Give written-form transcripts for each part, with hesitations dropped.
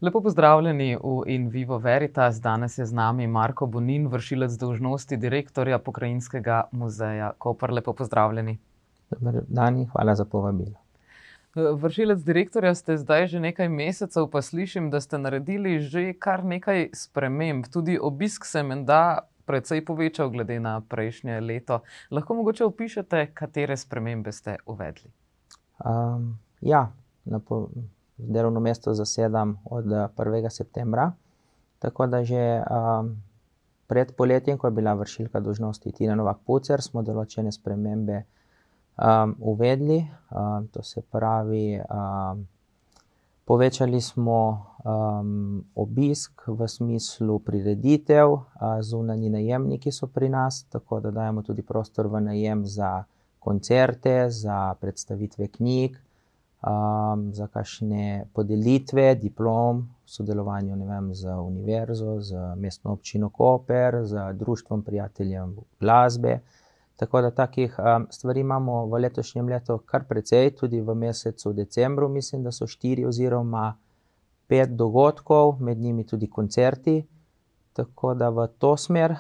Lepo pozdravljeni v In Vivo Veritas. Danes je z nami Marko Bonin, vršilec dolžnosti direktorja Pokrajinskega muzeja Koper. Lepo pozdravljeni. Dober dan in hvala za povabilo. Vršilec direktorja ste zdaj že nekaj mesecev, pa slišim, da ste naredili že kar nekaj sprememb. Tudi obisk se menda precej povečal glede na prejšnje leto. Lahko mogoče opišete, katere spremembe ste uvedli? Delovno mesto zasedam od 1. septembra, tako da že pred poletjem, ko je bila vršilka dolžnosti Tina Novak Pucer, smo določene spremembe uvedli. To se pravi, povečali smo obisk v smislu prireditev, zunanji najemniki so pri nas, tako da dajemo tudi prostor v najem za koncerte, za predstavitve knjig, za kakšne podelitve diplom v sodelovanju, z univerzo, z Mestno občino Koper, z Društvom prijateljev glasbe. Tako da takih stvari imamo v letošnjem letu kar precej, tudi v mesecu decembru mislim, da so 4 oziroma 5 dogodkov, med njimi tudi koncerti. Tako da v to smer.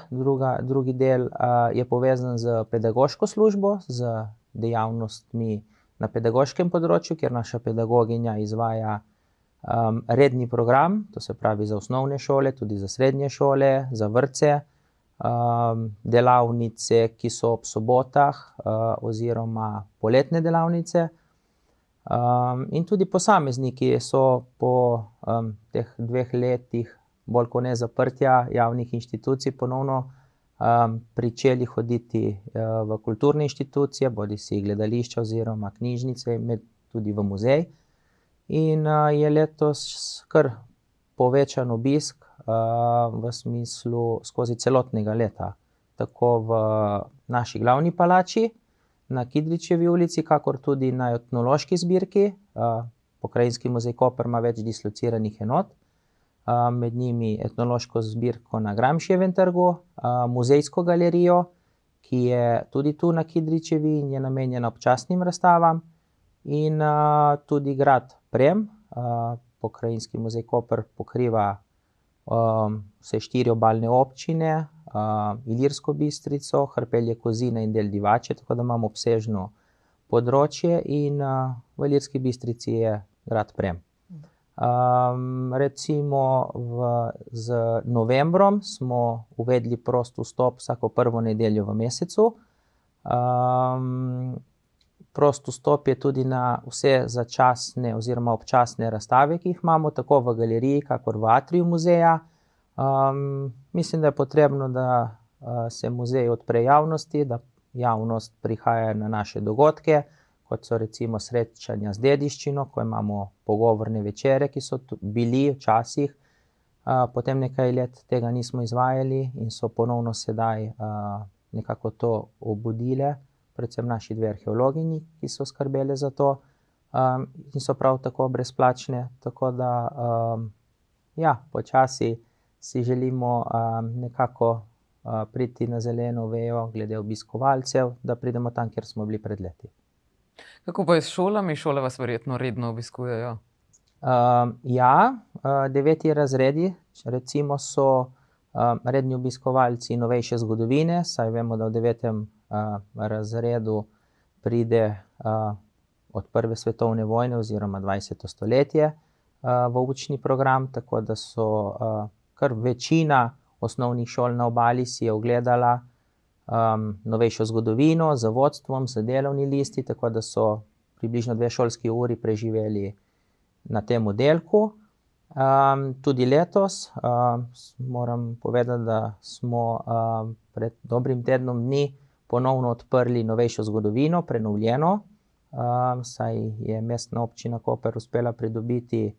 Drugi del je povezan z pedagoško službo, z dejavnostmi na pedagoškem področju, kjer naša pedagoginja izvaja redni program, to se pravi za osnovne šole, tudi za srednje šole, za vrtce, delavnice, ki so ob sobotah, oziroma poletne delavnice. In tudi posamezniki so po teh 2 letih bolj kot ne zaprtja javnih inštitucij ponovno pričeli hoditi v kulturne inštitucije, bodisi gledališča oziroma knjižnice, tudi v muzej. In je letos kar povečan obisk v smislu skozi celotnega leta. Tako v naši glavni palači, na Kidričevi ulici, kakor tudi na etnološki zbirki. Pokrajinski muzej Koper ima več dislociranih enot. Med njimi etnološko zbirko na Gramševem trgu, muzejsko galerijo, ki je tudi tu na Kidričevi in je namenjena občasnim razstavam, in tudi grad Prem. Pokrajinski muzej Koper pokriva vse 4 obalne občine, Ilirsko Bistrico, Hrpelje, Kozine in del Divače, tako da imamo obsežno področje, in v Ilirski Bistrici je grad Prem. Recimo z novembrom smo uvedli prost vstop vsako prvo nedeljo v mesecu. Prost vstop je tudi na vse začasne oziroma občasne razstave, ki jih imamo, tako v galeriji, kakor v atriju muzeja. Mislim, da je potrebno, da se muzej odpre javnosti, da javnost prihaja na naše dogodke, kot so recimo srečanja z dediščino, ko imamo pogovorne večere, ki so bili včasih, potem nekaj let tega nismo izvajali in so ponovno sedaj nekako to obudile, predvsem naši 2 arheologinji, ki so skrbele za to, in so prav tako brezplačne. Tako da počasi si želimo nekako priti na zeleno vejo glede obiskovalcev, da pridemo tam, kjer smo bili pred leti. Kako pa je s šolami? Šole vas verjetno redno obiskujejo. 9. razredi recimo so redni obiskovalci novejše zgodovine, saj vemo, da v 9. razredu pride od 1. svetovne vojne oziroma 20. stoletje v učni program, tako da so kar večina osnovnih šol na Obali si je ogledala novejšo zgodovino z vodstvom, z delovni listi, tako da so približno 2 šolski uri preživeli na tem oddelku. Tudi letos moram povedati, da smo pred dobrim tednom dni ponovno odprli novejšo zgodovino, prenovljeno, saj je Mestna občina Koper uspela pridobiti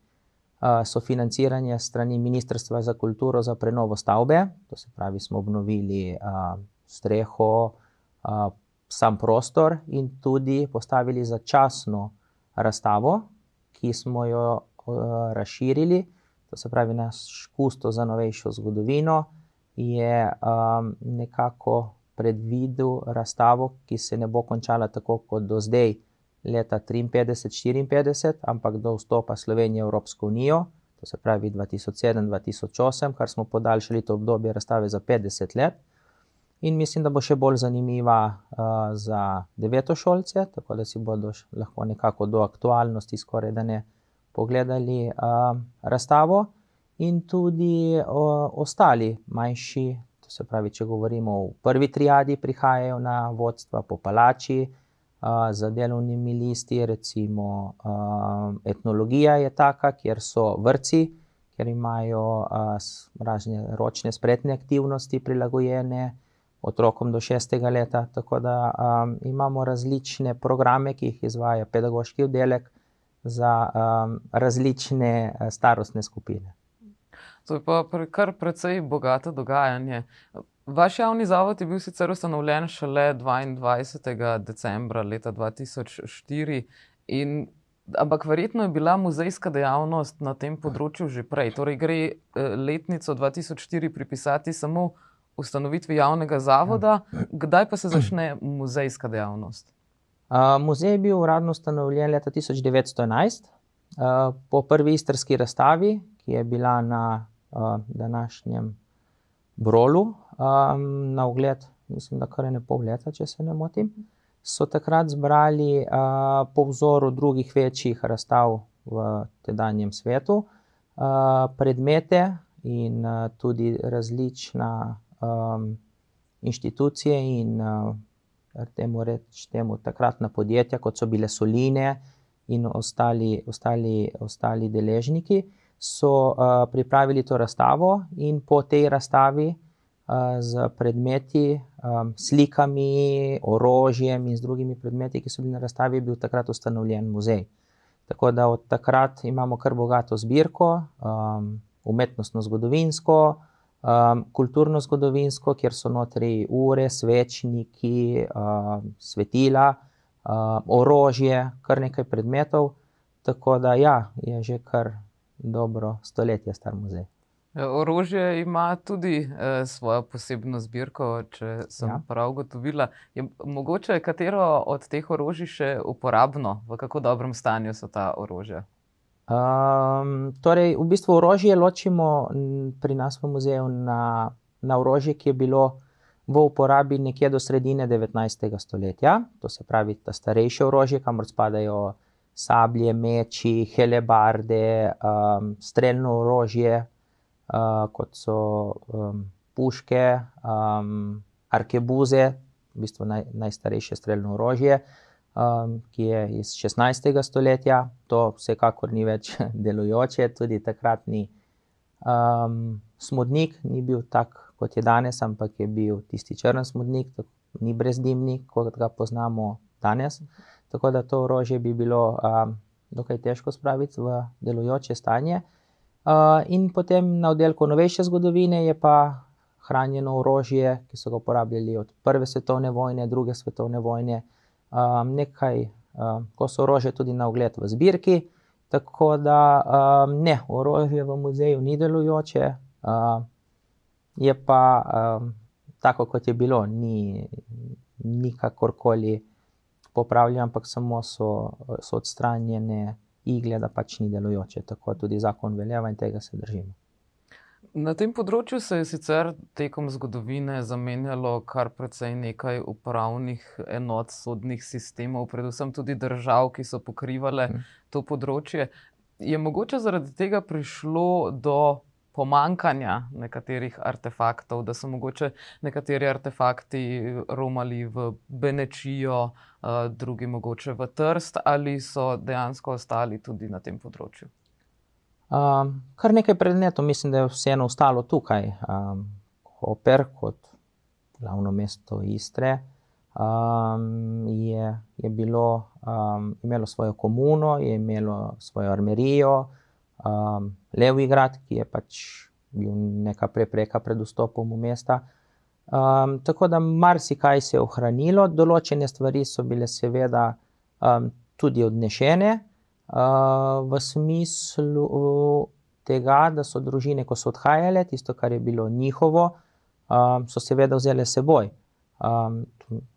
sofinanciranje s strani Ministrstva za kulturo za prenovo stavbe. To se pravi, smo obnovili streho, sam prostor in tudi postavili začasno razstavo, ki smo jo razširili. To se pravi, naš kusto za novejšo zgodovino je nekako predvidel razstavo, ki se ne bo končala tako kot do zdaj, leta 53-54, ampak do vstopa Slovenije v Evropsko unijo. to se pravi 2007-2008, kar smo podaljšali to obdobje razstave za 50 let. In mislim, da bo še bolj zanimiva za devetošolce, tako da si bodo lahko nekako do aktualnosti skoraj da ne pogledali razstavo. In tudi ostali manjši, to se pravi, če govorimo o prvi triadi, prihajajo na vodstva po palači, za delovnimi listi, recimo etnologija je taka, kjer so vrtci, kjer imajo razne ročne spretne aktivnosti prilagojene otrokom do 6. leta, tako da imamo različne programe, ki jih izvaja pedagoški oddelek za različne starostne skupine. To je pa kar precej bogato dogajanje. Vaš javni zavod je bil sicer ustanovljen šele 22. decembra leta 2004, ampak verjetno je bila muzejska dejavnost na tem področju že prej. Torej gre letnico 2004 pripisati samo ustanovitvi javnega zavoda. Kdaj pa se začne muzejska dejavnost? Muzej je bil uradno ustanovljen leta 1911, po prvi istrski razstavi, ki je bila na današnjem Brolu, na ogled, mislim, da kar 1,5 leta, če se ne motim, so takrat zbrali po vzoru drugih večjih razstav v tedanjem svetu predmete in tudi različna inštitucije in temu takratna podjetja, kot so bile Soline in ostali deležniki, so pripravili to razstavo in po tej razstavi z predmeti, slikami, orožjem in z drugimi predmeti, ki so bili na razstavi, je bil takrat ustanovljen muzej. Tako da od takrat imamo kar bogato zbirko, umetnostno-zgodovinsko, kulturno-zgodovinsko, kjer so notri ure, svečniki, svetila, orožje, kar nekaj predmetov. Tako da ja, je že kar dobro stoletje star muzej. Orožje ima tudi svojo posebno zbirko, če sem prav ugotovila. Mogoče katero od teh orožij še uporabno? V kako dobrem stanju so ta orožja? Torej, v bistvu orožje ločimo pri nas v muzeju na orožje, ki je bilo v uporabi nekje do sredine 19. stoletja. To se pravi, ta starejše orožje, kamor spadajo sablje, meči, helebarde, strelno orožje, kot so puške, arkebuze, v bistvu najstarejše strelno orožje, ki je iz 16. stoletja. To vsekakor ni več delujoče, tudi takratni smodnik ni bil tak, kot je danes, ampak je bil tisti črn smodnik, ni brezdimnik, kot ga poznamo danes. Tako da to orožje bi bilo dokaj težko spraviti v delujoče stanje. In potem na oddelku novejše zgodovine je pa hranjeno orožje, ki so ga uporabljali od Prve svetovne vojne, Druge svetovne vojne, nekaj kosov orožja tudi na ogled v zbirki. Tako da ne, orožje v muzeju ni delujoče, je pa tako, kot je bilo, ni kakorkoli popravljeno, ampak samo so odstranjene igle, da pač ni delujoče. Tako tudi zakon veljava in tega se držimo. Na tem področju se je sicer tekom zgodovine zamenjalo kar precej nekaj upravnih enot, sodnih sistemov, predvsem tudi držav, ki so pokrivale to področje. Je mogoče zaradi tega prišlo do pomanjkanja nekaterih artefaktov, da so mogoče nekateri artefakti romali v Benečijo, drugi mogoče v Trst, ali so dejansko ostali tudi na tem področju? Kar nekaj predmetov mislim, da je vseeno ostalo tukaj. Koper kot glavno mesto Istre je imelo svojo komuno, je imelo svojo armerijo, Levigrad, ki je pač bil neka prepreka pred vstopom v mesta. Tako da marsikaj se je ohranilo, določene stvari so bile seveda tudi odnešene, v smislu tega, da so družine, ko so odhajale, tisto, kar je bilo njihovo, so seveda vzele s seboj.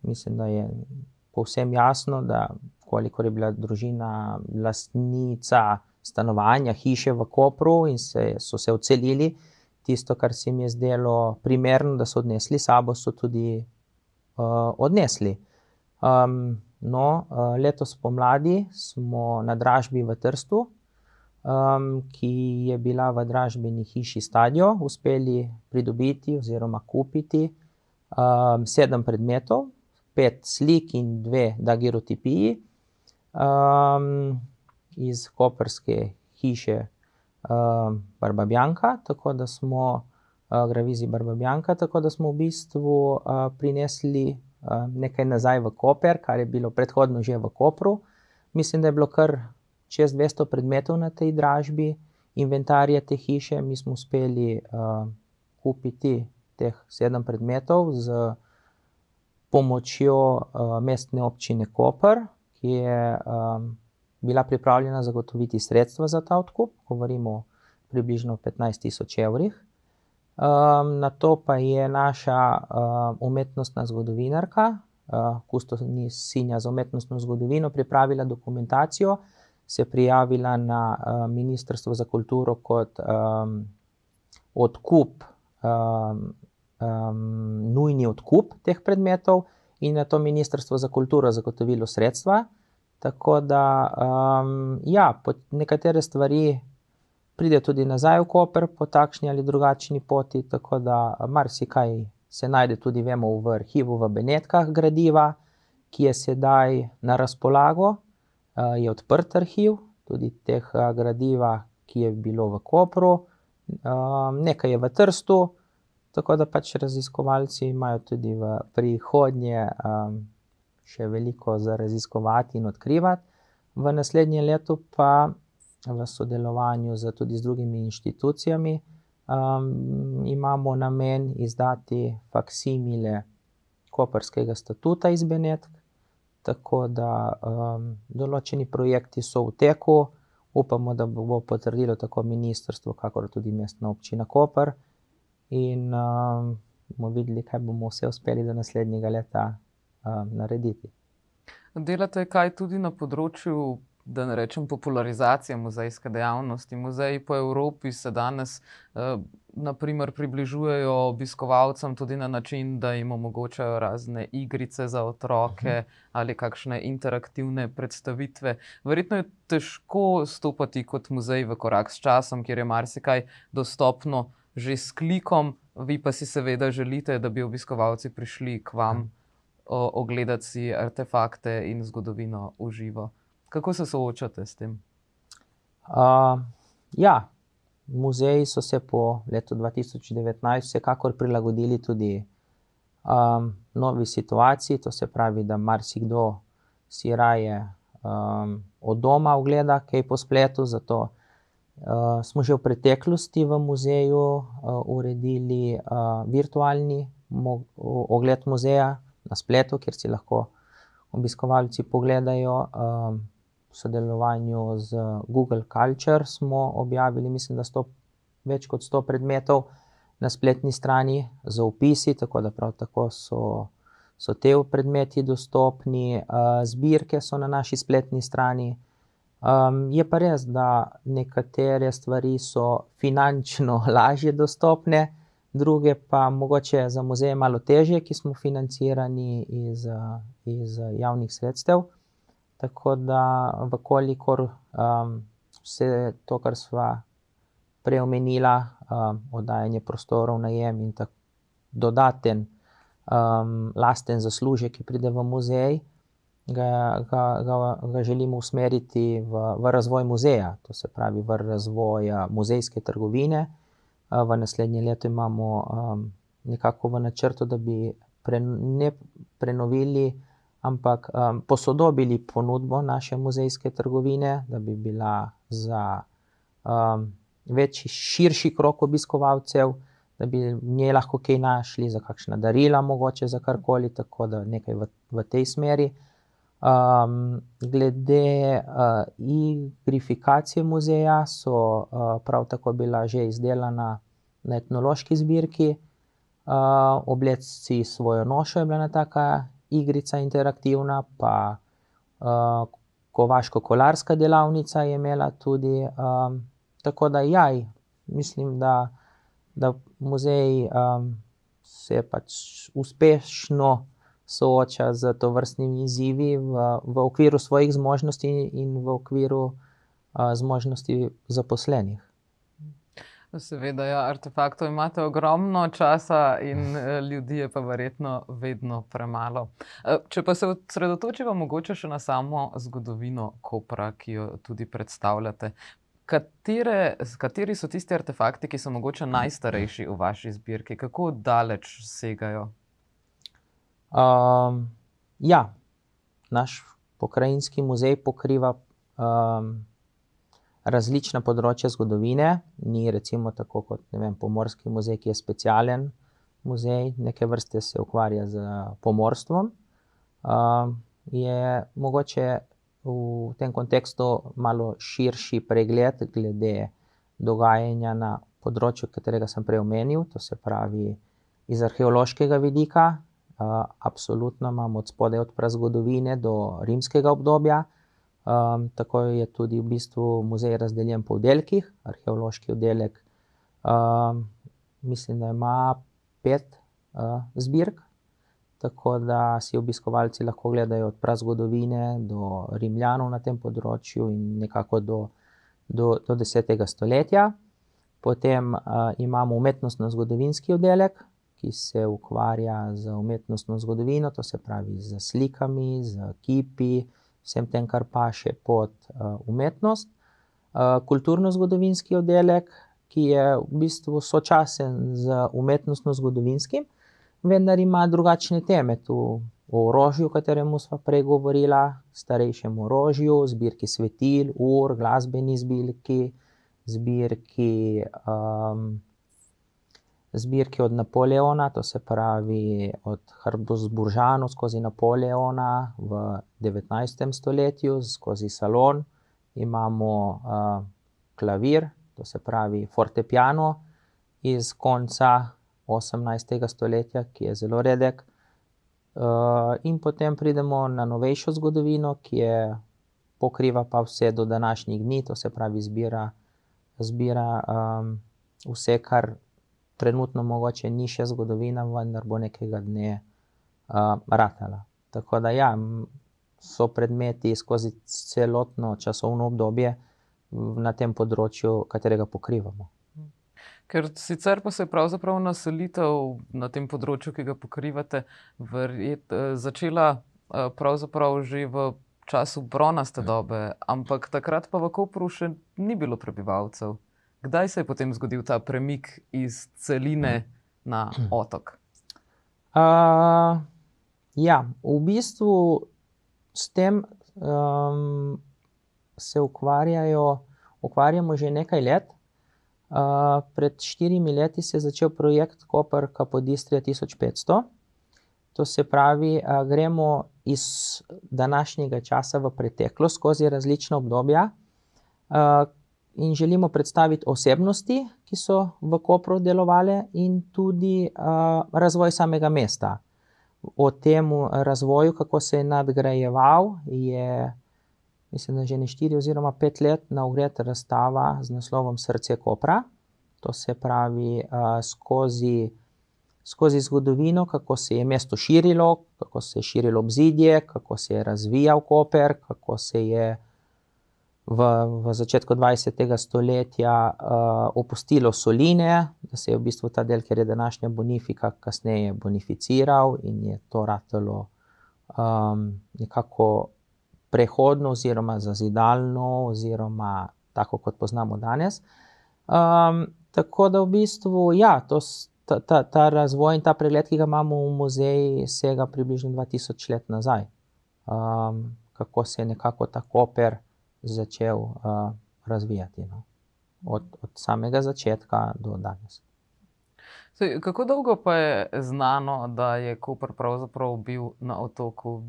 Mislim, da je povsem jasno, da kolikor je bila družina lastnica stanovanja, hiše v Kopru in so se odselili. Tisto, kar se jim je zdelo primerno, da so odnesli sabo, so tudi odnesli. Letos pomladi smo na dražbi v Trstu, ki je bila v dražbeni hiši Stadio, uspeli pridobiti oziroma kupiti 7 predmetov, 5 slik in 2 daguerreotipiji iz koprske hiše Barba Bianca, tako da smo Gravizij Barba Bianca, tako da smo v bistvu prinesli nekaj nazaj v Koper, kar je bilo predhodno že v Kopru. Mislim, da je bilo kar čez 200 predmetov na tej dražbi, inventarja te hiše. Mi smo uspeli kupiti teh 7 predmetov z pomočjo mestne občine Koper, ki je bila pripravljena zagotoviti sredstva za ta odkup, govorimo približno 15 000 evrih. Nato pa je naša umetnostna zgodovinarka, kustosinja za umetnostno zgodovino, pripravila dokumentacijo, se prijavila na Ministrstvo za kulturo kot odkup, nujni odkup teh predmetov in na to Ministrstvo za kulturo zagotovilo sredstva. Tako da, nekatere stvari pride tudi nazaj v Koper po takšni ali drugačni poti, tako da marsikaj se najde tudi, vemo, v arhivu v Benetkah gradiva, ki je sedaj na razpolago, je odprt arhiv, tudi teh gradiva, ki je bilo v Kopru, nekaj je v Trstu, tako da pač raziskovalci imajo tudi v prihodnje še veliko za raziskovati in odkrivati. V naslednjem letu pa v sodelovanju tudi z drugimi inštitucijami imamo namen izdati faksimile koprskega statuta iz Benetk, tako da določeni projekti so v teku. Upamo, da bo potrdilo tako ministrstvo, kakor tudi Mestna občina Koper in bomo videli, kaj bomo vse uspeli do naslednjega leta narediti. Delate kaj tudi na področju, da ne rečem, popularizacije muzejske dejavnosti? Muzeji po Evropi se danes na primer približujejo obiskovalcem tudi na način, da jim omogočajo razne igrice za otroke ali kakšne interaktivne predstavitve. Verjetno je težko stopati kot muzej v korak s časom, kjer je marsikaj dostopno že s klikom, vi pa si seveda želite, da bi obiskovalci prišli k vam ogledati si artefakte in zgodovino v živo. Kako se soočate s tem? Muzeji so se po letu 2019 vsekakor prilagodili tudi novi situaciji, to se pravi, da marsikdo si raje od doma ogleda kaj po spletu, zato smo že v preteklosti v muzeju uredili virtualni ogled muzeja na spletu, kjer si lahko obiskovalci pogledajo. V sodelovanju z Google Culture smo objavili, mislim, da več kot 100 predmetov na spletni strani z opisi, tako da prav tako so te predmeti dostopni. Zbirke so na naši spletni strani. Je pa res, da nekatere stvari so finančno lažje dostopne, druge pa mogoče za muzeje malo težje, ki smo financirani iz javnih sredstev. Tako da, vkolikor vse to, kar sva prej omenila, oddajanje prostorov, najem in dodaten lasten zaslužek, ki pride v muzej, ga želimo usmeriti v razvoj muzeja, to se pravi v razvoj muzejske trgovine. V naslednjem letu imamo nekako v načrtu, da bi ne prenovili, ampak posodobili ponudbo naše muzejske trgovine, da bi bila za širši krog obiskovalcev, da bi v njej lahko kaj našli za kakšna darila, mogoče za karkoli, tako da nekaj v tej smeri. Glede igrifikacije muzeja so prav tako bila že izdelana na etnološki zbirki. Obleci svojo nošo je bila ena taka igrica interaktivna, pa kovaško-kolarska delavnica je imela tudi, tako da ja, mislim, da muzej se pač uspešno sooča z tovrstnimi izzivi v okviru svojih zmožnosti in v okviru zmožnosti zaposlenih. Seveda, ja, artefaktov imate ogromno časa in ljudi je pa verjetno vedno premalo. Če pa se osredotočiva mogoče še na samo zgodovino Kopra, ki jo tudi predstavljate. Kateri so tisti artefakti, ki so mogoče najstarejši v vaši zbirki? Kako daleč segajo? Ja, naš pokrajinski muzej pokriva različna področja zgodovine. Ni recimo tako kot, ne vem, Pomorski muzej, ki je specialen muzej, neke vrste se ukvarja z pomorstvom. Je mogoče v tem kontekstu malo širši pregled glede dogajanja na področju, katerega sem prej omenil, to se pravi iz arheološkega vidika. Absolutno imam od spodaj od prazgodovine do rimskega obdobja. Tako je tudi v bistvu muzej razdeljen po oddelkih. Arheološki oddelek mislim, da ima 5 zbirk, tako da si obiskovalci lahko gledajo od prazgodovine do Rimljanov na tem področju in nekako do 10. stoletja. Potem imamo umetnostno-zgodovinski oddelek, ki se ukvarja z umetnostno zgodovino, to se pravi z slikami, z kipi, vsem tem, kar paše pod umetnost. Kulturno-zgodovinski oddelek, ki je v bistvu sočasen z umetnostno-zgodovinskim, vendar ima drugačne teme. Tu o orožju, o katerem sva prej govorila, starejšem orožju, zbirki svetil, ur, glasbeni zbirki od Napoleona, to se pravi od Habsburžanov skozi Napoleona v 19. stoletju, skozi salon. Imamo klavir, to se pravi fortepiano iz konca 18. stoletja, ki je zelo redek. In potem pridemo na novejšo zgodovino, ki pokriva pa vse do današnjih dni, to se pravi zbira vse, kar trenutno mogoče ni še zgodovina, vendar bo nekega dne ratala. Tako da ja, so predmeti skozi celotno časovno obdobje na tem področju, katerega pokrivamo. Ker sicer pa se je pravzaprav naselitev na tem področju, ki ga pokrivate, začela pravzaprav že v času bronaste dobe, ampak takrat pa v Kopru še ni bilo prebivalcev. Kdaj se je potem zgodil ta premik iz celine na otok? Ja, v bistvu s tem se ukvarjamo že nekaj let. Pred 4 leti se je začel projekt Koper Capodistria 1500. To se pravi, gremo iz današnjega časa v preteklost skozi različna obdobja in želimo predstaviti osebnosti, ki so v Kopru delovale, in tudi razvoj samega mesta. O tem razvoju, kako se je nadgrajeval, je mislim, da že ne 4 oziroma 5 let na ogled razstava z naslovom Srce Kopra. To se pravi skozi zgodovino, kako se je mesto širilo, kako se je širilo obzidje, kako se je razvijal Koper, kako se je v začetku 20. stoletja opustilo soline, da se je v bistvu ta del, ker je današnja Bonifika, kasneje bonificiral in je to ratalo nekako prehodno oziroma zazidalno oziroma tako, kot poznamo danes. Tako da v bistvu, ja, ta razvoj in ta pregled, ki ga imamo v muzeju, sega približno 2000 let nazaj. Kako se je nekako ta Koper začel razvijati, no? Od samega začetka do danes. Kako dolgo pa je znano, da je Koper pravzaprav bil na otoku?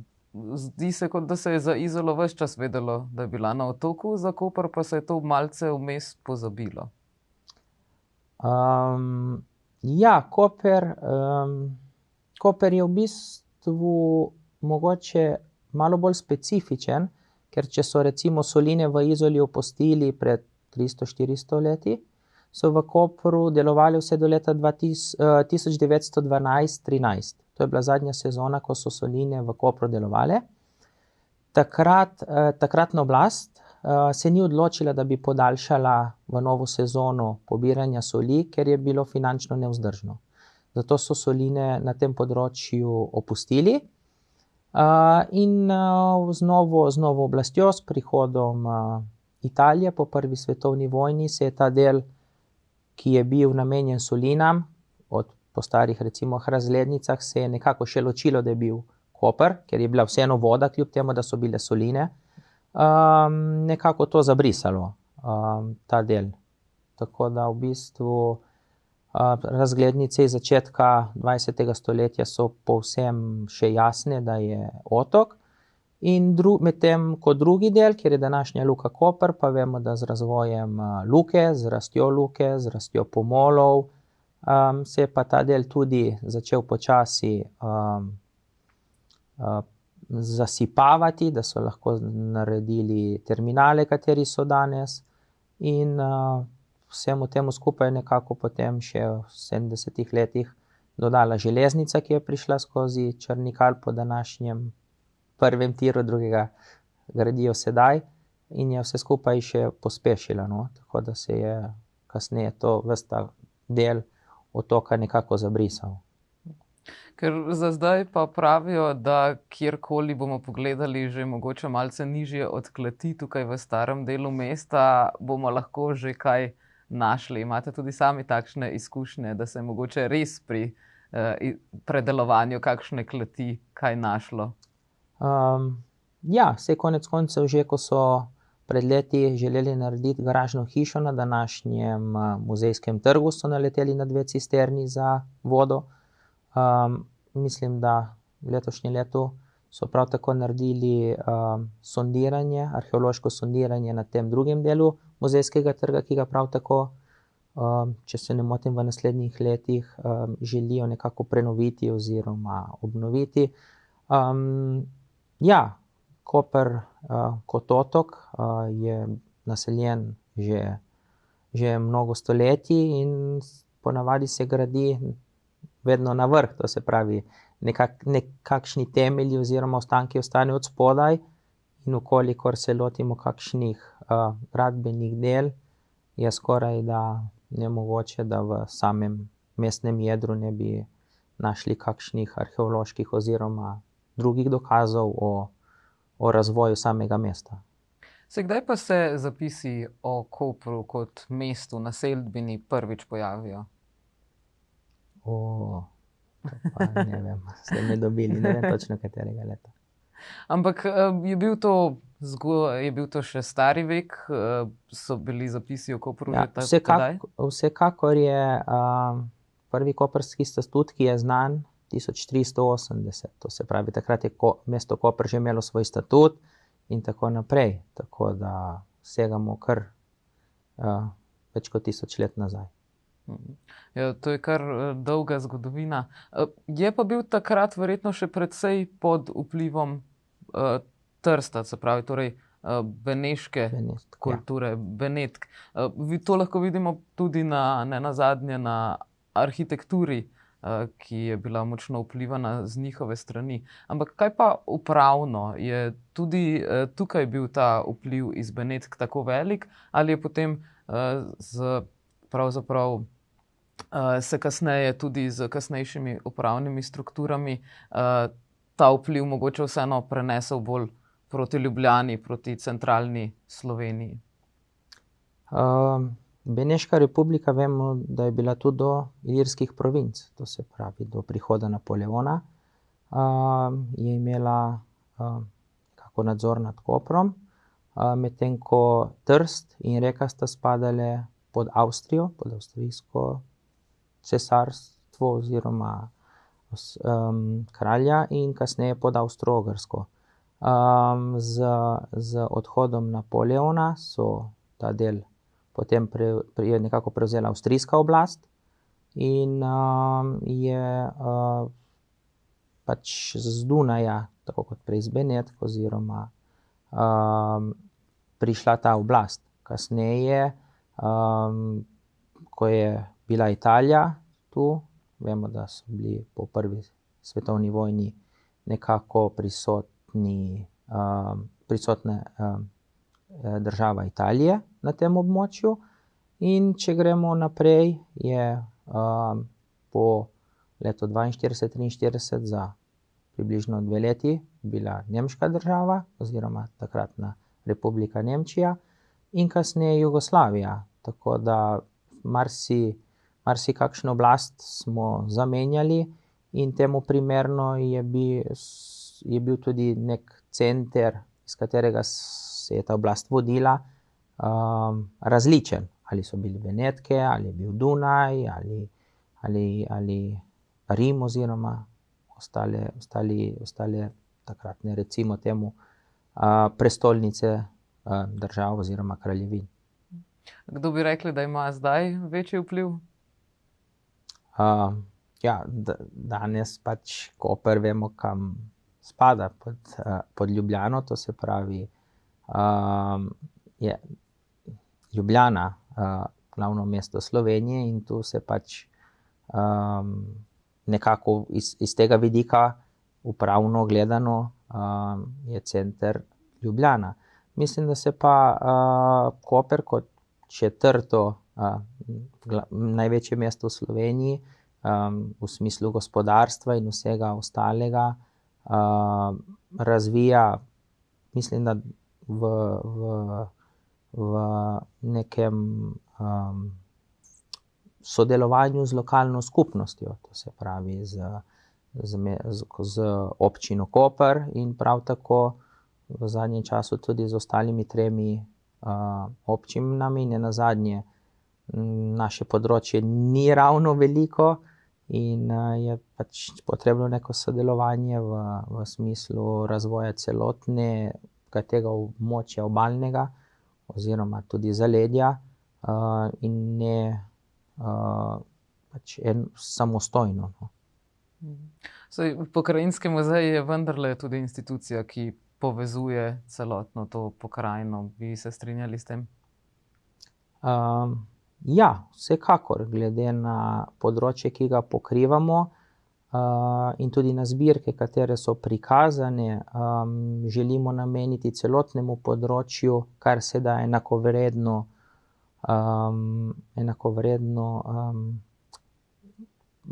Zdi se, kot da se je za Izolo ves čas vedelo, da je bila na otoku, za Koper pa se je to malce vmes pozabilo. Ja, Koper je v bistvu mogoče malo bolj specifičen, ker če so recimo soline v Izoli opustili pred 300-400 leti, so v Kopru delovali vse do leta 1912-13. To je bila zadnja sezona, ko so soline v Kopru delovale. Takratna oblast se ni odločila, da bi podaljšala v novo sezono pobiranja soli, ker je bilo finančno nevzdržno. Zato so soline na tem področju opustili in z novo oblastjo, s prihodom Italije po prvi svetovni vojni, se je ta del, ki je bil namenjen solinam, po starih recimo razglednicah, se je nekako še ločilo, da je bil Koper, ker je bila vseeno voda, kljub temu, da so bile soline, nekako to zabrisalo, ta del. Tako da v bistvu razglednice iz začetka 20. stoletja so povsem še jasne, da je otok. In medtem ko drugi del, kjer je današnja Luka Koper, pa vemo, da z razvojem luke, z rastjo luke, z rastjo pomolov, se je pa ta del tudi začel počasi zasipavati, da so lahko naredili terminale, kateri so danes, in vsemu temu skupaj nekako potem še v 70. letih dodala železnica, ki je prišla skozi Črnikal po današnjem prvem tiru, drugega gradijo sedaj, in je vse skupaj še pospešila, no? Tako da se je kasneje ves ta del otoka nekako zabrisal. Ker za zdaj pa pravijo, da kjerkoli bomo pogledali že mogoče malce nižje od kleti, tukaj v starem delu mesta, bomo lahko že kaj našli. Imate tudi sami takšne izkušnje, da se je mogoče res pri predelovanju kakšne kleti kaj našlo? Ja, saj konec koncev že, ko so pred leti želeli narediti garažno hišo na današnjem Muzejskem trgu, so naleteli na 2 cisterni za vodo. Mislim, da v letošnjem letu so prav tako naredili sondiranje, arheološko sondiranje na tem drugem delu Muzejskega trga, ki ga prav tako, če se ne motim, v naslednjih letih želijo nekako prenoviti oziroma obnoviti. Ja, Koper kot otok je naseljen že mnogo stoletij in ponavadi se gradi vedno na vrh, to se pravi, nekakšni temelji oziroma ostanki ostanejo od spodaj, in kolikor se lotimo kakšnih gradbenih del, je skoraj da nemogoče, da v samem mestnem jedru ne bi našli kakšnih arheoloških oziroma drugih dokazov o razvoju samega mesta. Kdaj pa se zapisi o Kopru kot mestu, naselbini prvič pojavijo? To pa ne vem, ste me dobili, ne vem točno katerega leta. Ampak je bil to še stari vek? So bili zapisi o Kopru že tedaj? Vsekakor je prvi koprski statut, ki je znan, 1380. To se pravi, takrat je mesto Koper že imelo svoj statut in tako naprej. Tako da segamo kar več kot 1000 let nazaj. Ja, to je kar dolga zgodovina. Je pa bil takrat verjetno še precej pod vplivom Trsta, se pravi, torej beneške kulture, Benetk. To lahko vidimo tudi nenazadnje na arhitekturi, ki je bila močno vplivana z njihove strani. Ampak kaj pa upravno? Je tudi tukaj bil ta vpliv iz Benetk tako velik, ali je potem pravzaprav se kasneje tudi z kasnejšimi upravnimi strukturami ta vpliv mogoče vseeno prenesel bolj proti Ljubljani, proti centralni Sloveniji? Beneška republika, vemo, da je bila tudi do Ilirskih provinc, to se pravi do prihoda Napoleona, je imela kako nadzor nad Koprom, medtem ko Trst in Reka sta spadale pod Avstrijo, pod avstrijsko cesarstvo oziroma kralja, in kasneje pod Avstro-Ogrsko. Z odhodom Napoleona so ta del potem je nekako prevzela avstrijska oblast in je pač z Dunaja, tako kot prej z Benetk oziroma prišla ta oblast. Kasneje, ko je bila Italija tu, vemo, da so bili po prvi svetovni vojni nekako prisotna država Italije na tem območju. In če gremo naprej, je po letu 42-43 za približno 2 leti bila nemška država oziroma takratna Republika Nemčija in kasneje Jugoslavija. Tako da marsikakšno oblast smo zamenjali in temu primerno je bil tudi nek center, iz katerega se je ta oblast vodila, različen. Ali so bili Benetke, ali je bil Dunaj, ali Rim oziroma ostale takratne, recimo temu, prestolnice držav oziroma kraljevin. Kdo bi rekli, da ima zdaj večji vpliv? Danes pač Koper vemo, kam spada pod Ljubljano, to se pravi, je Ljubljana glavno mesto Slovenije in tu se pač nekako iz tega vidika, upravno gledano, je center Ljubljana. Mislim, da se pa Koper kot četrto največje mesto v Sloveniji, v smislu gospodarstva in vsega ostalega, razvija, mislim, da v nekem sodelovanju z lokalno skupnostjo, to se pravi z občino Koper in prav tako v zadnjem času tudi z ostalimi 3 občinami. Nenazadnje naše področje ni ravno veliko in je pač potrebno neko sodelovanje v smislu razvoja celotnega tega območja obalnega oziroma tudi zaledja, in ne pač samostojno. Pokrajinski muzej je vendarle tudi institucija, ki povezuje celotno to pokrajino. Bi se strinjali s tem? Ja, vsekakor, glede na področje, ki ga pokrivamo, in tudi na zbirke, katere so prikazane, želimo nameniti celotnemu področju kar se da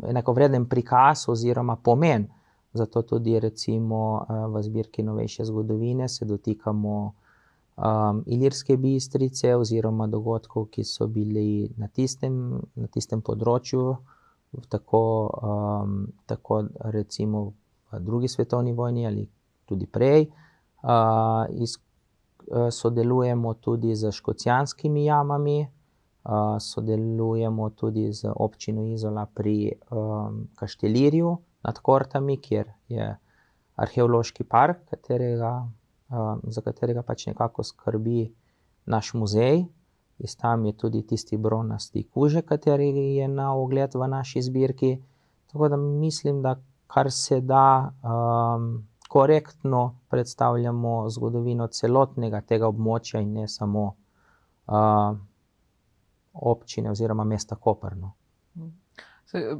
enakovreden prikaz oziroma pomen. Zato tudi recimo v zbirki novejše zgodovine se dotikamo Ilirske Bistrice oziroma dogodkov, ki so bili na tistem področju, tako recimo v drugi svetovni vojni ali tudi prej. Sodelujemo tudi z Škocjanskimi jamami, sodelujemo tudi z občino Izola pri Kaštelirju nad Kortami, kjer je arheološki park, za katerega pač nekako skrbi naš muzej. Tam je tudi tisti bronasti kužek, kateri je na ogled v naši zbirki. Tako da mislim, da kar se da korektno predstavljamo zgodovino celotnega tega območja in ne samo občine oziroma mesta Koper.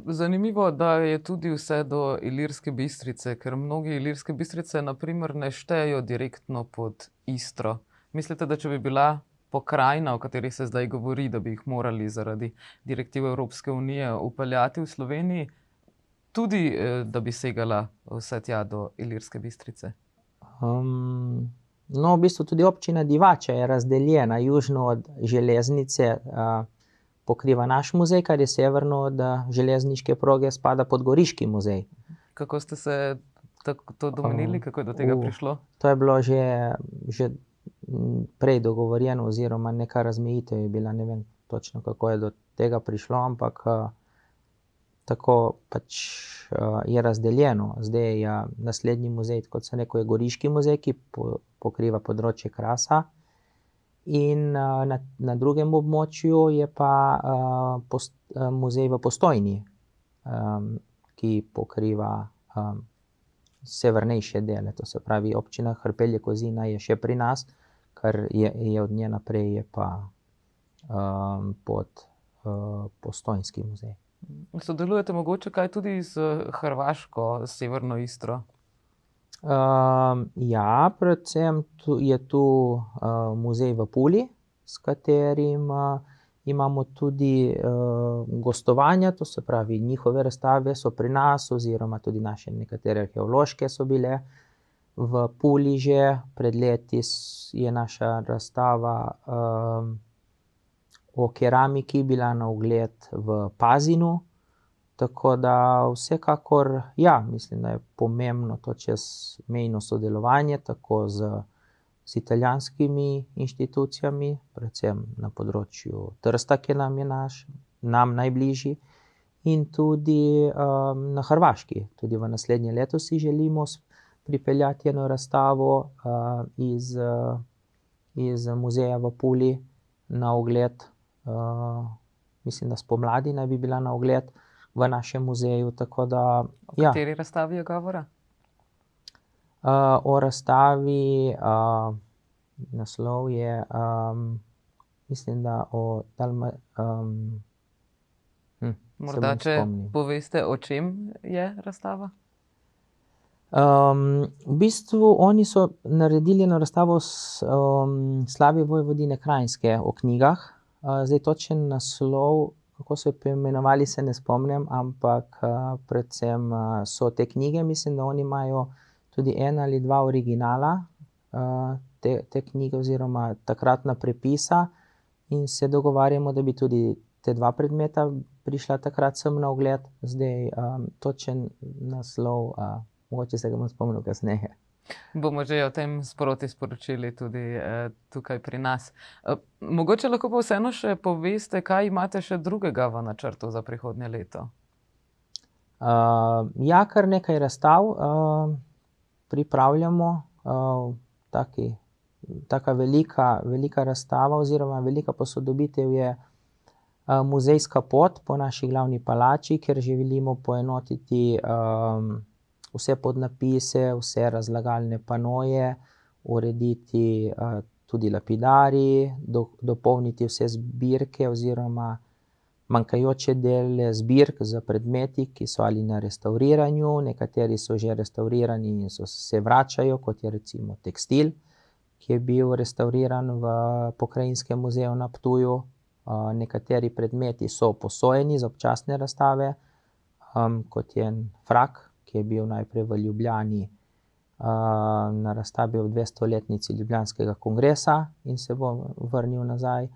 Zanimivo, da je tudi vse do Ilirske Bistrice, ker mnogi Ilirske Bistrice na primer ne štejejo direktno pod Istro. Mislite, da če bi bila pokrajina, o kateri se zdaj govori, da bi jih morali zaradi direktiv Evropske unije vpeljati v Sloveniji, tudi da bi segala vse tja do Ilirske Bistrice? V bistvu tudi občina Divača je razdeljena. Južno od železnice pokriva naš muzej, kar je severno od železniške proge spada pod Goriški muzej. Kako ste se to domenili, kako je do tega prišlo? To je bilo že prej dogovorjeno oziroma neka razmejitev je bila, ne vem točno, kako je do tega prišlo, ampak tako pač je razdeljeno. Zdaj naslednji muzej, kot sem rekel, je Goriški muzej, ki pokriva področje Krasa. In na drugem območju je pa muzej v Postojni, ki pokriva severnejše dele, to se pravi, občina Hrpelje Kozina je še pri nas, kar je od nje naprej je pa pod Postojnski muzej. Sodelujete mogoče kaj tudi z Hrvaško, s severno Istro? Ja, predvsem je tu muzej v Puli, s katerim imamo tudi gostovanja, to se pravi, njihove razstave so pri nas, oziroma tudi naše nekatere arheološke so bile v Puli že. Pred leti je naša razstava o keramiki bila na ogled v Pazinu. Tako da vsekakor, ja, mislim, da je pomembno to čezmejno sodelovanje, tako z italijanskimi inštitucijami, predvsem na področju Trsta, ki nam najbližji, in tudi na Hrvaški. Tudi v naslednje leto si želimo pripeljati eno razstavo iz muzeja v Puli na ogled. Mislim, da spomladi naj bi bila na ogled v našem muzeju, tako da, ja. O kateri razstavi je govora? O razstavi, naslov je, mislim, da o Morda, se bom če spomnil. poveste, o čem je razstava? V bistvu oni so naredili eno razstavo Slave Vojvodine Kranjske o knjigah. Zdaj točen naslov, kako so poimenovali, se ne spomnim, ampak predvsem so te knjige, mislim, da oni imajo tudi en ali dva originala te knjige oziroma takratna prepisa, in se dogovarjamo, da bi tudi te dva predmeta prišla takrat sem na ogled. Zdaj točen naslov, mogoče se ga bom spomnil kasneje. Bomo že o tem sproti sporočili tudi tukaj pri nas. Mogoče lahko pa vseeno še poveste, kaj imate še drugega v načrtu za prihodnje leto? Ja, kar nekaj razstav pripravljamo. Taka velika razstava oziroma velika posodobitev je muzejska pot po naši glavni palači, kjer želimo poenotiti vse podnapise, vse razlagalne panoje, urediti tudi lapidarij, dopolniti vse zbirke oziroma manjkajoče dele zbirk z predmeti, ki so ali na restavriranju, nekateri so že restavrirani in se vračajo, kot je recimo tekstil, ki je bil restavriran v Pokrajinskem muzeju na Ptuju. Nekateri predmeti so posojeni za občasne razstave, kot je en frak, ki je bil najprej v Ljubljani na razstavi ob 200-letnici Ljubljanskega kongresa in se bo vrnil nazaj.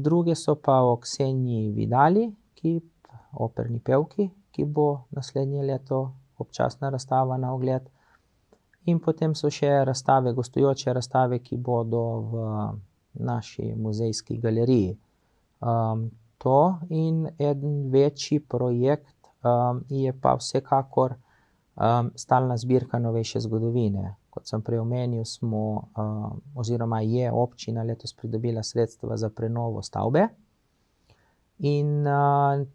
Druge so pa o Kseniji Vidali, operni pevki, ki bo naslednje leto občasna razstava na ogled. In potem so še razstave, gostujoče razstave, ki bodo v naši muzejski galeriji. To in eden večji projekt je pa vsekakor stalna zbirka novejše zgodovine. Kot sem prej omenil, oziroma je občina letos pridobila sredstva za prenovo stavbe in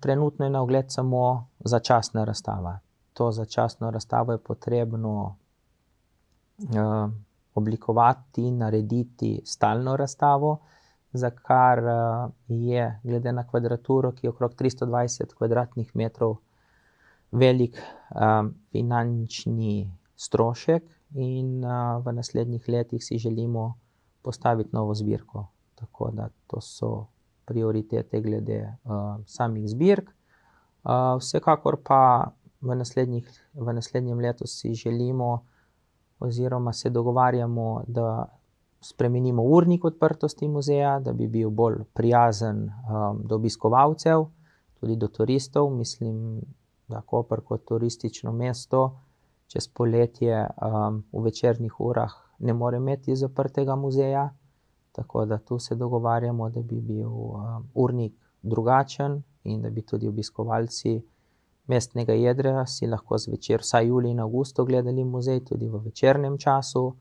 trenutno je na ogled samo začasna razstava. To začasno razstavo je potrebno oblikovati, narediti stalno razstavo, za kar je glede na kvadraturo, ki je okrog 320 kvadratnih metrov, velik finančni strošek, in v naslednjih letih si želimo postaviti novo zbirko. Tako da to so prioritete glede samih zbirk. Vsekakor pa v naslednjem letu si želimo oziroma se dogovarjamo, da spremenimo urnik odprtosti muzeja, da bi bil bolj prijazen do obiskovalcev, tudi do turistov. Mislim, da Koper kot turistično mesto čez poletje v večernih urah ne more imeti zaprtega muzeja, tako da tu se dogovarjamo, da bi bil urnik drugačen in da bi tudi obiskovalci mestnega jedra si lahko zvečer, vsaj julij in avgust, ogledali muzej tudi v večernem času.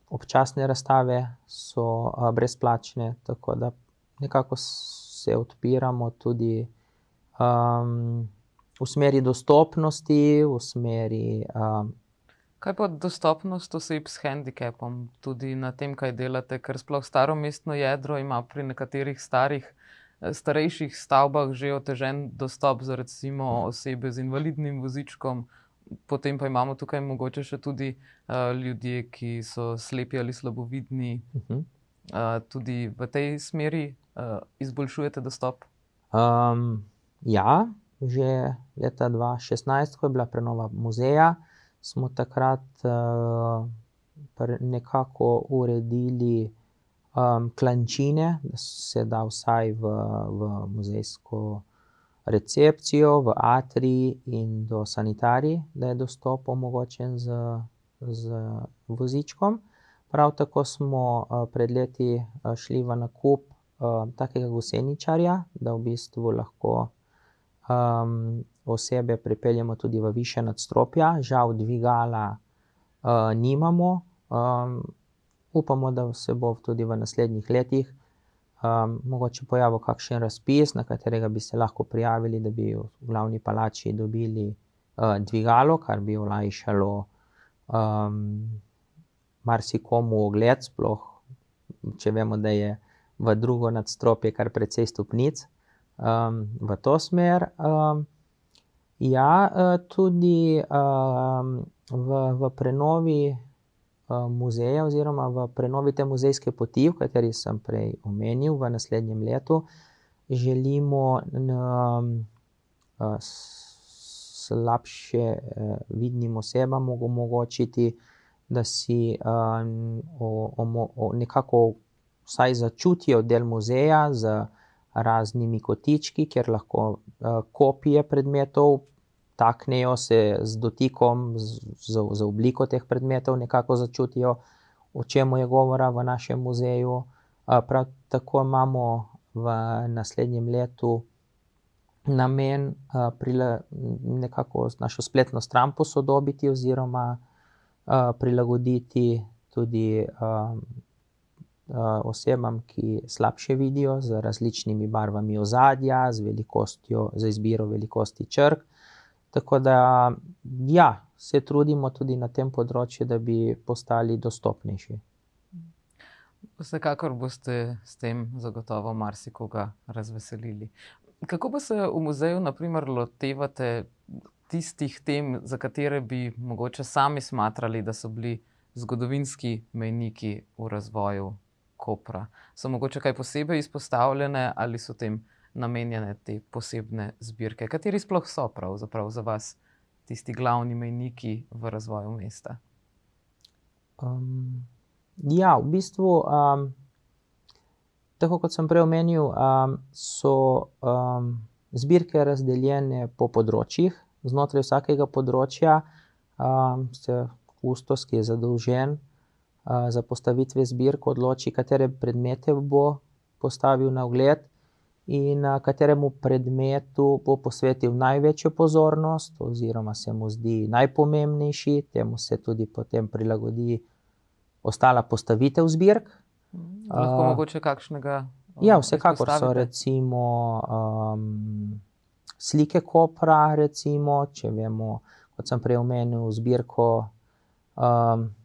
Občasne razstave so brezplačne, tako da nekako se odpiramo tudi v smeri dostopnosti, v smeri Kaj pa dostopnost oseb s hendikepom, tudi na tem, kaj delate, ker sploh staro mestno jedro ima pri nekaterih starejših stavbah že otežen dostop za recimo osebe z invalidnim vozičkom, potem pa imamo tukaj mogoče še tudi ljudje, ki so slepi ali slabovidni. Tudi v tej smeri izboljšujete dostop? Ja, že leta 2016, ko je bila prenova muzeja, smo takrat nekako uredili klančine, da se da vsaj v muzejsko recepcijo, v atrij in do sanitarij, da je dostop omogočen z vozičkom. Prav tako smo pred leti šli v nakup takega goseničarja, da v bistvu lahko osebe pripeljemo tudi v višja nadstropja. Žal dvigala nimamo. Upamo, da se bo tudi v naslednjih letih mogoče pojavil kakšen razpis, na katerega bi se lahko prijavili, da bi v glavni palači dobili dvigalo, kar bi olajšalo marsikomu ogled, sploh če vemo, da je v drugo nadstropje kar precej stopnic. V to smer. Tudi v prenovi muzeja oziroma v prenovi te muzejske poti, v kateri sem prej omenil, v naslednjem letu želimo slabše vidnim osebam omogočiti, da si nekako vsaj začutijo del muzeja z raznimi kotički, kjer lahko kopije predmetov taknejo, se z dotikom, z obliko teh predmetov nekako začutijo, o čemu je govora v našem muzeju. Prav tako imamo v naslednjem letu namen nekako našo spletno stran posodobiti oziroma prilagoditi tudi osebam, ki slabše vidijo, z različnimi barvami ozadja, z izbiro velikosti črk. Tako da se trudimo tudi na tem področju, da bi postali dostopnejši. Vsekakor boste s tem zagotovo marsikoga razveselili. Kako pa se v muzeju na primer lotevate tistih tem, za katere bi mogoče sami smatrali, da so bili zgodovinski mejniki v razvoju Kopra? So mogoče kaj posebej izpostavljene ali so tem namenjene te posebne zbirke? Kateri sploh so pravzaprav za vas tisti glavni mejniki v razvoju mesta? V bistvu, tako kot sem prej omenil, so zbirke razdeljene po področjih. Znotraj vsakega področja se kustos, ki je zadolžen za postavitve zbirk, odloči, katere predmete bo postavil na ogled in kateremu predmetu bo posvetil največjo pozornost oziroma se mu zdi najpomembnejši. Temu se tudi potem prilagodi ostala postavitev zbirk. Lahko mogoče kakšnega vsekakor so recimo slike Kopra, recimo, če vemo, kot sem prej omenil, zbirko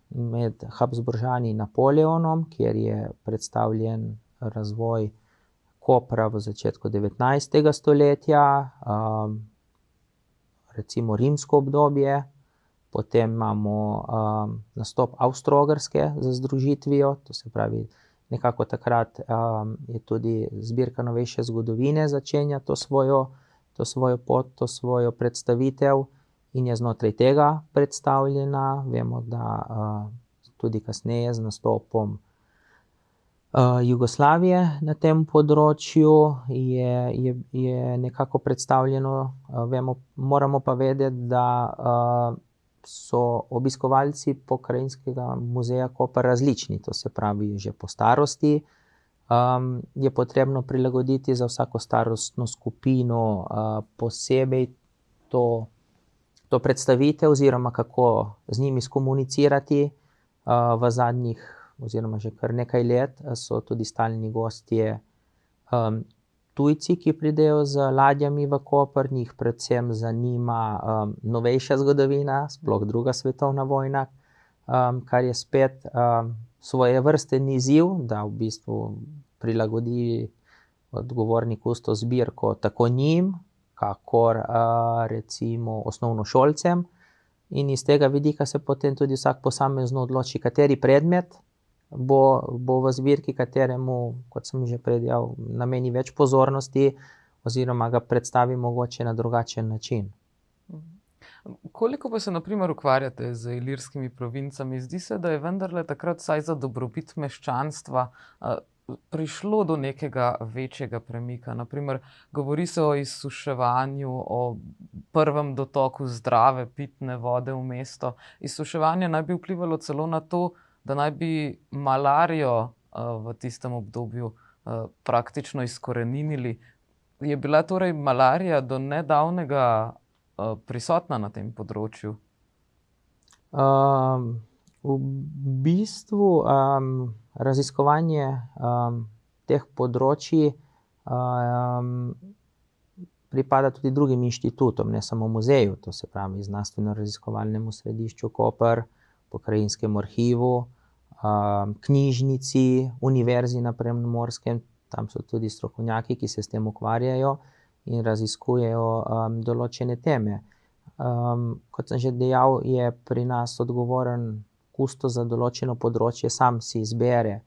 med Habsburžani in Napoleonom, kjer je predstavljen razvoj Kopra v začetku 19. stoletja, recimo rimsko obdobje. Potem imamo nastop Avstro-Ogrske z združitvijo, to se pravi, nekako takrat je tudi zbirka novejše zgodovine začenja to svojo pot, to svojo predstavitev in je znotraj tega predstavljena. Vemo, da tudi kasneje z nastopom Jugoslavije na tem področju je nekako predstavljeno. Moramo pa vedeti, da so obiskovalci Pokrajinskega muzeja Koper različni, to se pravi že po starosti. Je potrebno prilagoditi za vsako starostno skupino posebej to predstavitev oziroma kako z njimi skomunicirati. V zadnjih oziroma že kar nekaj let so tudi stalni gostje tujci, ki pridejo z ladjami v Koper, njih predvsem zanima novejša zgodovina, sploh druga svetovna vojna, kar je spet svojevrsten izziv, da v bistvu prilagodi odgovorni kustos zbirko tako njim, kakor recimo osnovnošolcem. In iz tega vidika se potem tudi vsak posamezno odloči, kateri predmet bo v zbirki, kateremu, kot sem že prej dejal, nameni več pozornosti oziroma ga predstavi mogoče na drugačen način. Koliko pa se na primer ukvarjate z ilirskimi provincami? Zdi se, da je vendarle takrat vsaj za dobrobit meščanstva prišlo do nekega večjega premika. Na primer, govori se o izsuševanju, o prvem dotoku zdrave pitne vode v mesto. Izsuševanje naj bi vplivalo celo na to, da naj bi malarijo v tistem obdobju praktično izkoreninili. Je bila torej malarija do nedavnega prisotna na tem področju? V bistvu raziskovanje teh področji pripada tudi drugim inštitutom, ne samo muzeju, to se pravi Znanstveno-raziskovalnemu središču Koper, Pokrajinskemu arhivu, knjižnici, univerzi na Primorskem. Tam so tudi strokovnjaki, ki se s tem ukvarjajo in raziskujejo določene teme. Kot sem že dejal, je pri nas odgovoren kustos za določeno področje, sam si izbere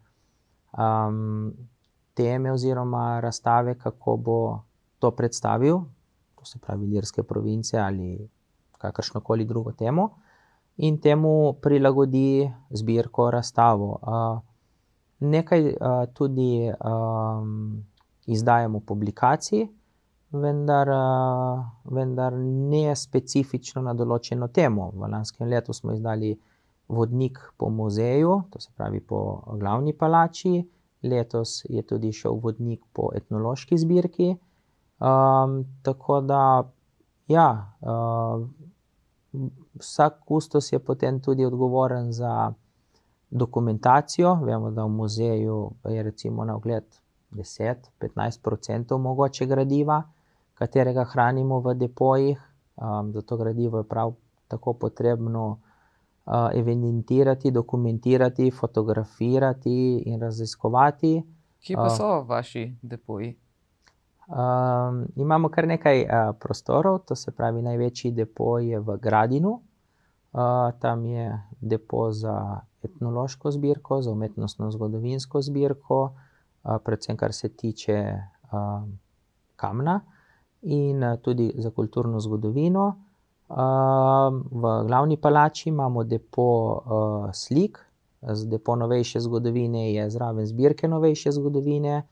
teme oziroma razstave, kako bo to predstavil, to se pravi Ilirske province ali kakršnokoli drugo temo, in temu prilagodi zbirko, razstavo. Nekaj tudi izdajamo publikacij, vendar ne specifično na določeno temo. V lanskem letu smo izdali vodnik po muzeju, to se pravi po glavni palači, letos je tudi šel vodnik po etnološki zbirki. Tako da, ja, vsak kustos je potem tudi odgovoren za dokumentacijo. Vemo, da v muzeju je recimo na ogled 10-15% mogoče gradiva, katerega hranimo v depojih. Za to gradivo je prav tako potrebno evidentirati, dokumentirati, fotografirati in raziskovati. Kje pa so vaši depoji? Imamo kar nekaj prostorov, to se pravi največji depoj je v Gradinu. Tam je depo za etnološko zbirko, za umetnostno-zgodovinsko zbirko, predvsem kar se tiče kamna, in tudi za kulturno zgodovino. V glavni palači imamo depo slik, z depo novejše zgodovine je zraven zbirke novejše zgodovine.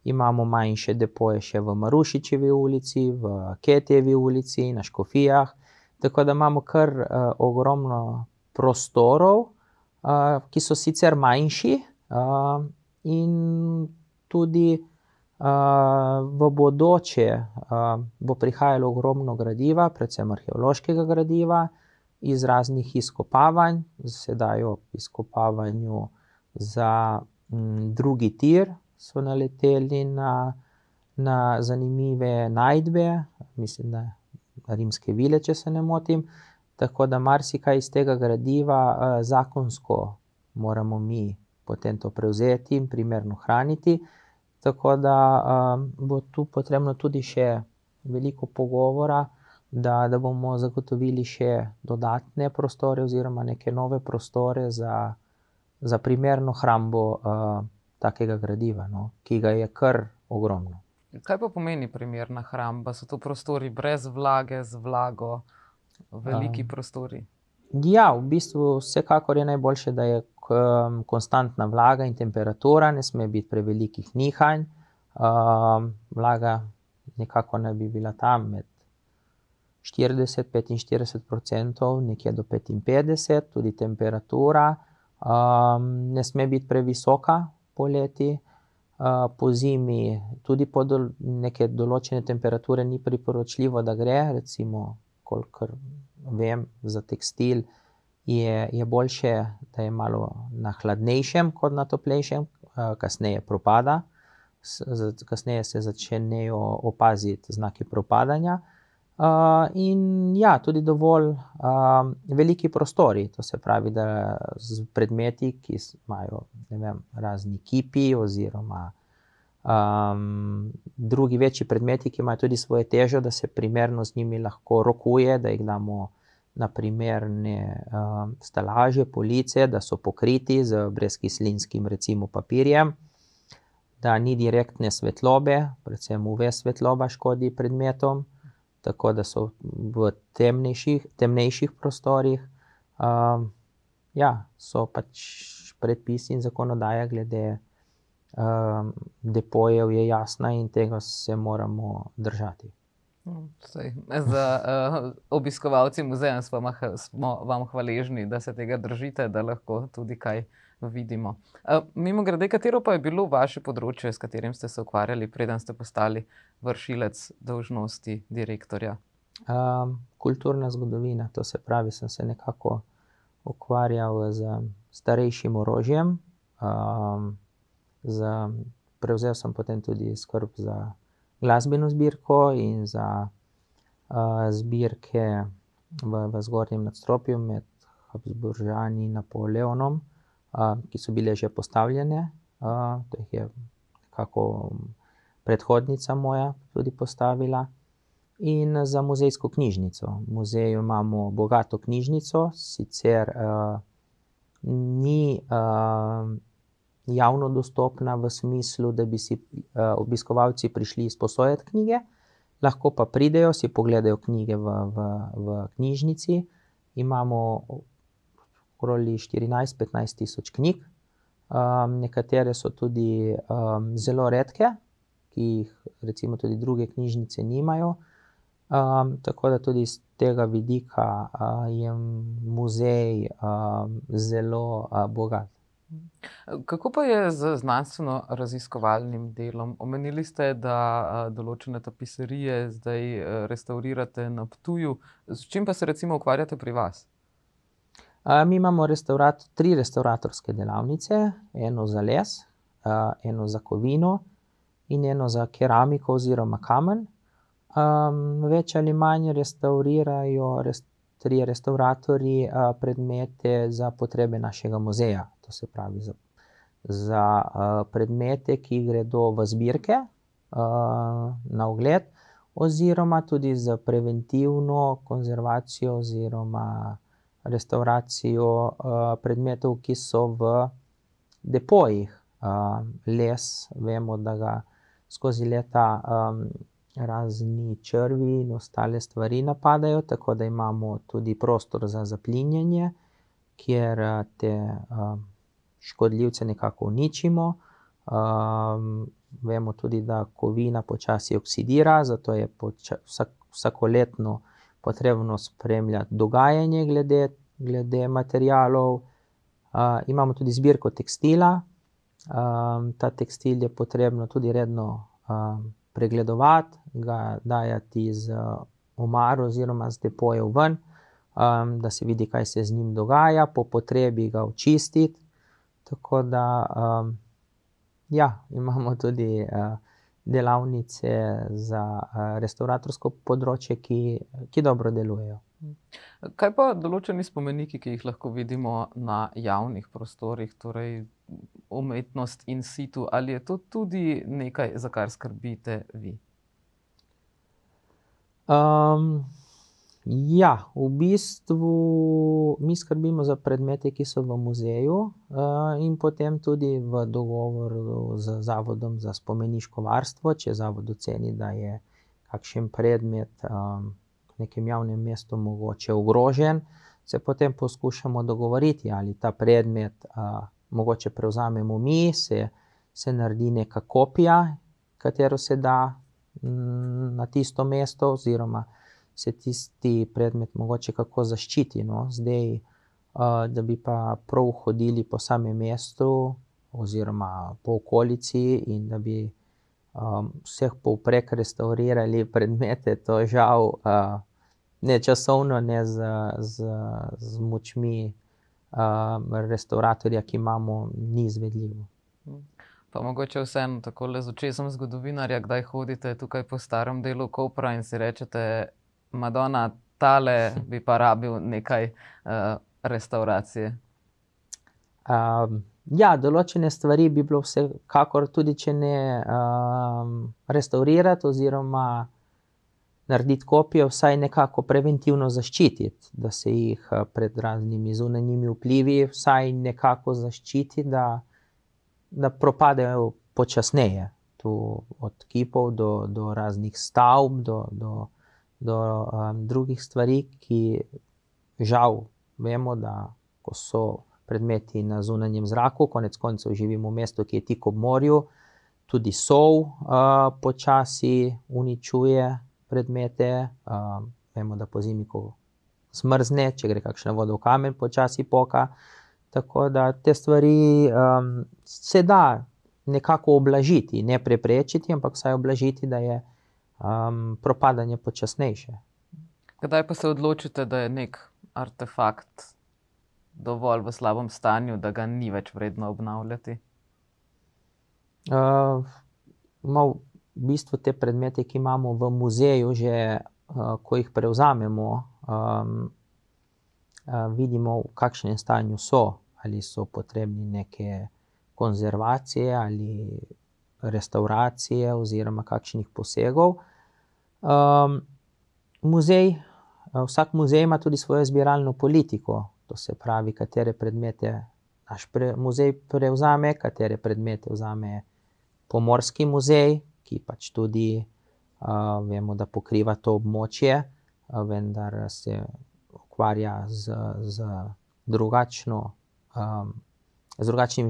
Imamo manjše depoje še v Marušičevi ulici, v Ketjevi ulici, na Škofijah. Tako da imamo kar ogromno prostorov, ki so sicer manjši, in tudi v bodoče bo prihajalo ogromno gradiva, predvsem arheološkega gradiva, iz raznih izkopavanj. Sedaj ob izkopavanju za drugi tir so naleteli na zanimive najdbe, mislim, da rimske vile, če se ne motim. Tako da marsikaj iz tega gradiva zakonsko moramo mi potem to prevzeti in primerno hraniti. Tako da bo tu potrebno tudi še veliko pogovora, da bomo zagotovili še dodatne prostore oziroma neke nove prostore za primerno hrambo takega gradiva, no, ki ga je kar ogromno. Kaj pa pomeni primerna hramba? So to prostori brez vlage, z vlago, veliki prostori? Ja, v bistvu vsekakor je najboljše, da je konstantna vlaga in temperatura, ne sme biti prevelikih nihanj. Vlaga nekako naj bi bila tam med 40-45%, nekje do 55%, tudi temperatura ne sme biti previsoka poleti. Po zimi tudi pod neke določene temperature ni priporočljivo, da gre, recimo, kolikor vem, za tekstil je boljše, da je malo na hladnejšem kot na toplejšem, kasneje propada. kasneje se začnejo opaziti znaki propadanja. In ja, tudi dovolj veliki prostori, to se pravi, da z predmeti, ki imajo, ne vem, razni kipi oziroma drugi večji predmeti, ki imajo tudi svojo težo, da se primerno z njimi lahko rokuje, da jih damo na primerne stelaže, police, da so pokriti z brezkislinskim recimo papirjem, da ni direktne svetlobe, predvsem UV-svetloba škodi predmetom, tako da so v temnejših prostorih. Ja, so pač predpisi in zakonodaja glede depojev je jasna in tega se moramo držati. Za obiskovalci muzeja smo vam hvaležni, da se tega držite, da lahko tudi kaj vidimo. Mimogrede, katero pa je bilo vaše področje, s katerim ste se ukvarjali, preden ste postali vršilec dolžnosti direktorja? Kulturna zgodovina, to se pravi, sem se nekako ukvarjal z starejšim orožjem. Prevzel sem potem tudi skrb za glasbeno zbirko in za zbirke v zgornjem nadstropju med Habsburžani in Napoleonom, ki so bile že postavljene. To jih je nekako predhodnica moja tudi postavila. In za muzejsko knjižnico. V muzeju imamo bogato knjižnico, sicer ni javno dostopna v smislu, da bi si obiskovalci prišli izposojati knjige, lahko pa pridejo, si pogledajo knjige v knjižnici. Imamo okoli 14-15 tisoč knjig. Nekatere so tudi zelo redke, ki jih recimo tudi druge knjižnice nimajo. Tako da tudi iz tega vidika je muzej zelo bogat. Kako pa je z znanstveno-raziskovalnim delom? Omenili ste, da določene tapiserije zdaj restavrirate na Ptuju. S čim pa se recimo ukvarjate pri vas? Mi imamo 3 restavratorske delavnice, eno za les, eno za kovino in eno za keramiko oziroma kamen. Več ali manj restavrirajo 3 restavratorji predmete za potrebe našega muzeja. To se pravi za predmete, ki gredo v zbirke na ogled, oziroma tudi za preventivno konzervacijo oziroma restavracijo predmetov, ki so v depojih. Les, vemo, da ga skozi leta razni črvi in ostale stvari napadajo, tako da imamo tudi prostor za zaplinjanje, kjer te škodljivce nekako uničimo. Vemo tudi, da kovina počasi oksidira, zato je vsakoletno potrebno spremljati dogajanje glede materialov. Imamo tudi zbirko tekstila. Ta tekstil je potrebno tudi redno pregledovati, ga dajati iz omar oziroma z depojev ven, da se vidi, kaj se z njim dogaja, po potrebi ga očistiti. Tako da ja, imamo tudi delavnice za restavratorsko področje, ki dobro delujejo. Kaj pa določeni spomeniki, ki jih lahko vidimo na javnih prostorih, torej umetnost in situ, ali je to tudi nekaj, za kar skrbite vi? Ja, v bistvu mi skrbimo za predmete, ki so v muzeju, in potem tudi v dogovoru z Zavodom za spomeniško varstvo, če zavod oceni, da je kakšen predmet v nekem javnem mestu mogoče ogrožen, se potem poskušamo dogovoriti, ali ta predmet mogoče prevzamemo mi, se naredi neka kopija, katero se da na tisto mesto, oziroma se tisti predmet mogoče kako zaščiti, no. Zdaj, da bi pa prav hodili po samem mestu oziroma po okolici in da bi vseh povprek restavrirali predmete, to žal ne časovno, ne z močmi restavratorja, ki imamo, ni izvedljivo. Pa mogoče vseeno takole z očesom zgodovinarja, kdaj hodite tukaj po starem delu Kopra in si rečete, Madona, tale bi pa rabil nekaj restavracije. Ja, določene stvari bi bilo vsekakor, tudi če ne restavrirati oziroma narediti kopije, vsaj nekako preventivno zaščititi, da se jih pred raznimi zunanjimi vplivi vsaj nekako zaščiti, da propadejo počasneje. Tu od kipov do raznih stavb, do drugih stvari, ki žal vemo, da ko so predmeti na zunanjem zraku, konec koncev živimo v mestu, ki je tik ob morju, tudi sol počasi uničuje predmete. Vemo, da pozimi, ko zmrzne, če gre kakšna voda v kamen, počasi poka. Tako da te stvari se da nekako ublažiti, ne preprečiti, ampak vsaj ublažiti, da je propadanje počasnejše. Kdaj pa se odločite, da je nek artefakt dovolj v slabem stanju, da ga ni več vredno obnavljati? V bistvu te predmete, ki imamo v muzeju, že ko jih prevzamemo, vidimo, v kakšnem stanju so. Ali so potrebni neke konzervacije ali restavracije oziroma kakšnih posegov. Vsak muzej ima tudi svojo zbiralno politiko. To se pravi, katere predmete naš muzej prevzame, katere predmete vzame Pomorski muzej, ki pač tudi vemo, da pokriva to območje, vendar se ukvarja z drugačnimi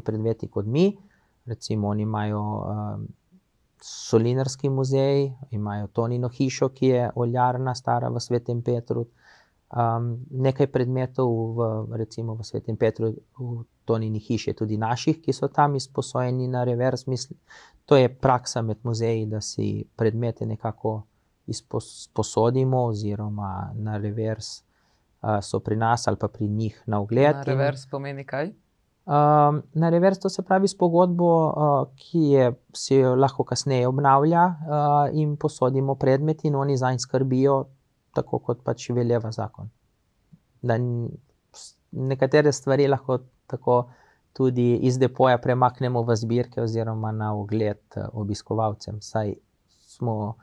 predmeti kot mi. Recimo oni imajo Solinarski muzej, imajo Tonino hišo, ki je oljarna, stara v Svetem Petru. Nekaj predmetov recimo v Svetem Petru, v Tonini hiši je tudi naših, ki so tam izposojeni na revers. To je praksa med muzeji, da si predmete nekako izposodimo oziroma na revers so pri nas ali pa pri njih na ogled. Na revers pomeni kaj? Na revers, to se pravi s pogodbo, ki se jo lahko kasneje obnavlja, in posodimo predmet in oni zanj skrbijo, tako kot pač veleva zakon. Da nekatere stvari lahko tako tudi iz depoja premaknemo v zbirke oziroma na ogled obiskovalcem, saj smo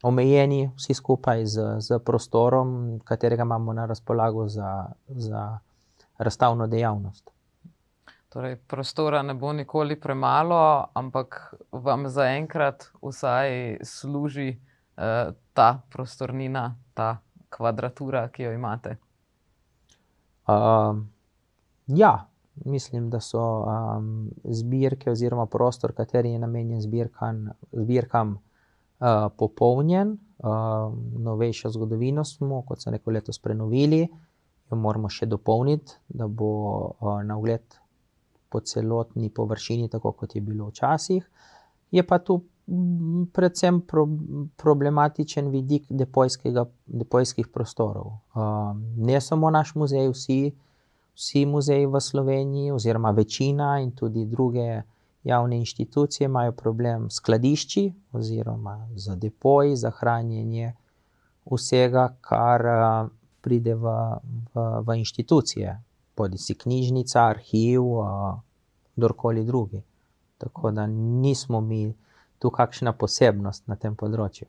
omejeni vsi skupaj z prostorom, katerega imamo na razpolago za razstavno dejavnost. Torej, prostora ne bo nikoli premalo, ampak vam zaenkrat vsaj služi ta prostornina, ta kvadratura, ki jo imate? Ja, mislim, da so zbirke oziroma prostor, kateri je namenjen zbirkam, popolnjen. Novejšo zgodovino smo, kot sem rekel, letos prenovili, jo moramo še dopolniti, da bo na ogled po celotni površini, tako kot je bilo včasih. Je pa tu predvsem problematičen vidik depojskih prostorov. Ne samo naš muzej, vsi muzeji v Sloveniji oziroma večina in tudi druge javne inštitucije imajo problem s skladišči oziroma z depoji, za hranjenje vsega, kar pride v inštitucije, bodisi knjižnica, arhiv, kdorkoli drugi. Tako da nismo mi tu kakšna posebnost na tem področju.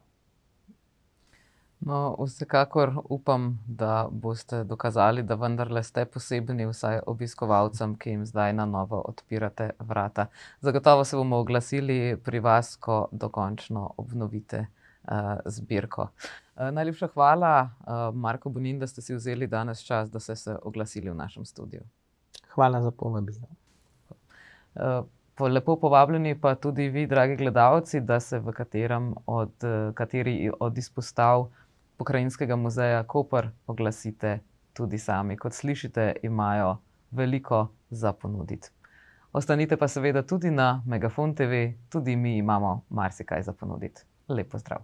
No, vsekakor upam, da boste dokazali, da vendarle ste posebni vsaj obiskovalcem, ki jim zdaj na novo odpirate vrata. Zagotovo se bomo oglasili pri vas, ko dokončno obnovite zbirko. Najlepša hvala, Marko Bonin, da ste si vzeli danes čas, da ste se oglasili v našem studiu. Hvala za povabilo. Lepo povabljeni pa tudi vi, dragi gledalci, da se v kateri od izpostav Pokrajinskega muzeja Koper oglasite tudi sami. Kot slišite, imajo veliko za ponuditi. Ostanite pa seveda tudi na Megafon TV, tudi mi imamo marsikaj za ponuditi. Lep pozdrav.